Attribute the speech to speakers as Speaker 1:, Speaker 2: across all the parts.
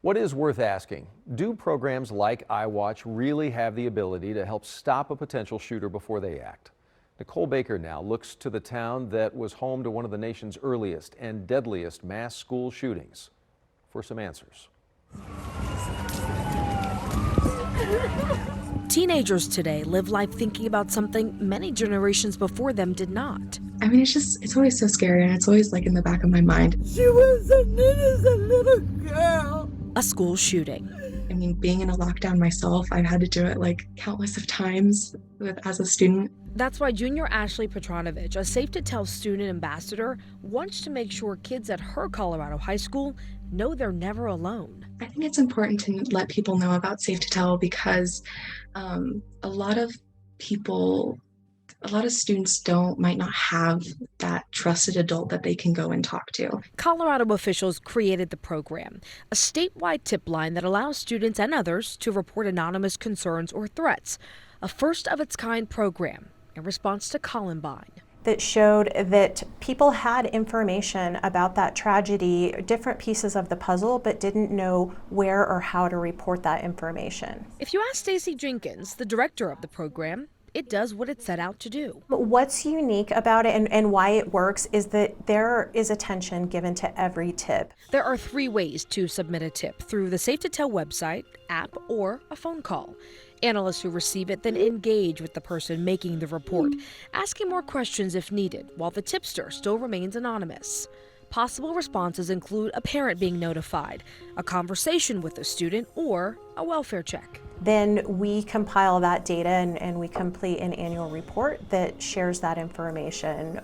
Speaker 1: What is worth asking? Do programs like iWatch really have the ability to help stop a potential shooter before they act? Nicole Baker now looks to the town that was home to one of the nation's earliest and deadliest mass school shootings for some answers.
Speaker 2: Teenagers today live life thinking about something many generations before them did not.
Speaker 3: I mean, it's always so scary, and it's always like in the back of my mind.
Speaker 4: She was an innocent little girl.
Speaker 2: A school shooting.
Speaker 3: I mean, being in a lockdown myself, I've had to do it like countless of times as a student.
Speaker 2: That's why Junior Ashley Petronovich, a Safe to Tell student ambassador, wants to make sure kids at her Colorado high school know they're never alone.
Speaker 3: I think it's important to let people know about Safe to Tell because a lot of students might not have that trusted adult that they can go and talk to.
Speaker 2: Colorado officials created the program, a statewide tip line that allows students and others to report anonymous concerns or threats, a first-of-its-kind program in response to Columbine.
Speaker 5: That showed that people had information about that tragedy, different pieces of the puzzle, but didn't know where or how to report that information.
Speaker 2: If you ask Stacy Jenkins, the director of the program, it does what it set out to do.
Speaker 5: But what's unique about it and why it works is that there is attention given to every tip.
Speaker 2: There are 3 ways to submit a tip: through the Safe to Tell website, app, or a phone call. Analysts who receive it then engage with the person making the report, asking more questions if needed, while the tipster still remains anonymous. Possible responses include a parent being notified, a conversation with a student, or a welfare check.
Speaker 5: Then we compile that data and we complete an annual report that shares that information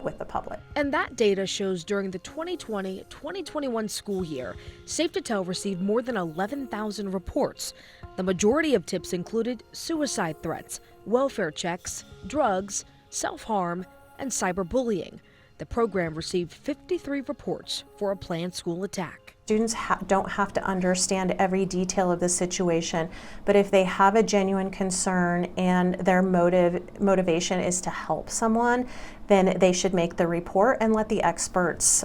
Speaker 5: with the public.
Speaker 2: And that data shows during the 2020-2021 school year, Safe to Tell received more than 11,000 reports. The majority of tips included suicide threats, welfare checks, drugs, self-harm, and cyberbullying. The program received 53 reports for a planned school attack.
Speaker 5: Students don't have to understand every detail of the situation, but if they have a genuine concern and their motivation is to help someone, then they should make the report and let the experts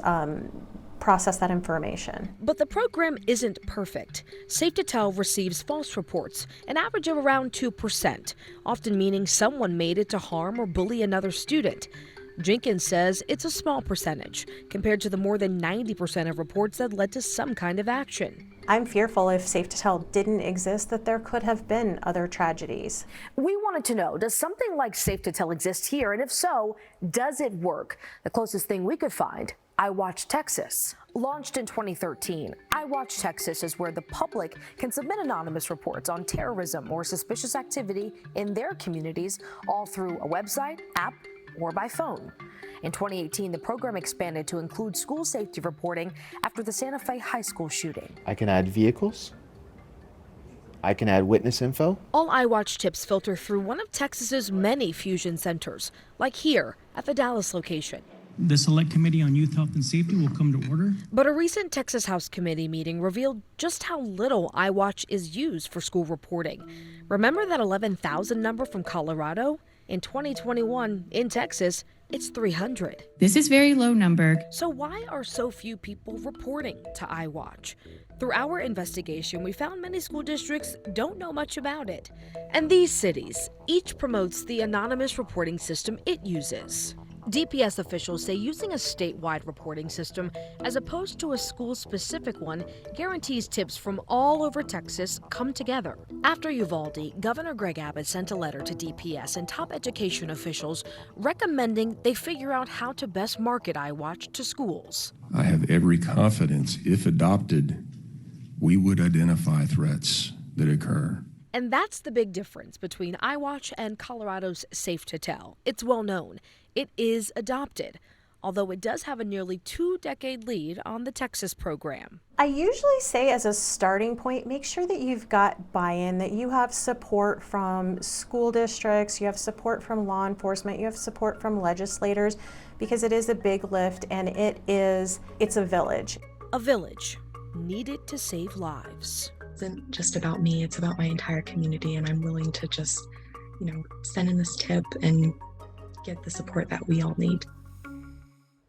Speaker 5: process that information.
Speaker 2: But the program isn't perfect. Safe to Tell receives false reports, an average of around 2%, often meaning someone made it to harm or bully another student. Jenkins says it's a small percentage compared to the more than 90% of reports that led to some kind of action.
Speaker 5: I'm fearful if Safe to Tell didn't exist that there could have been other tragedies.
Speaker 2: We wanted to know, does something like Safe to Tell exist here? And if so, does it work? The closest thing we could find, iWatchTexas. Launched in 2013, iWatchTexas is where the public can submit anonymous reports on terrorism or suspicious activity in their communities, all through a website, app, or by phone. In 2018, the program expanded to include school safety reporting after the Santa Fe High School shooting.
Speaker 6: I can add vehicles. I can add witness info.
Speaker 2: All iWatch tips filter through one of Texas's many fusion centers, like here at the Dallas location.
Speaker 7: The Select Committee on Youth Health and Safety will come to order.
Speaker 2: But a recent Texas House Committee meeting revealed just how little iWatch is used for school reporting. Remember that 11,000 number from Colorado? In 2021, in Texas, it's 300.
Speaker 8: This is very low number.
Speaker 2: So why are so few people reporting to iWatch? Through our investigation, we found many school districts don't know much about it. And these cities, each promotes the anonymous reporting system it uses. DPS officials say using a statewide reporting system as opposed to a school-specific one guarantees tips from all over Texas come together. After Uvalde, Governor Greg Abbott sent a letter to DPS and top education officials recommending they figure out how to best market iWatch to schools.
Speaker 9: I have every confidence, if adopted, we would identify threats that occur.
Speaker 2: And that's the big difference between iWatch and Colorado's Safe to Tell. It's well known. It is adopted, although it does have a nearly 2-decade lead on the Texas program.
Speaker 5: I usually say as a starting point, make sure that you've got buy-in, that you have support from school districts, you have support from law enforcement, you have support from legislators, because it is a big lift and it's a village.
Speaker 2: A village needed to save lives.
Speaker 3: It isn't just about me, it's about my entire community, and I'm willing to just, send in this tip and get the support that we all need.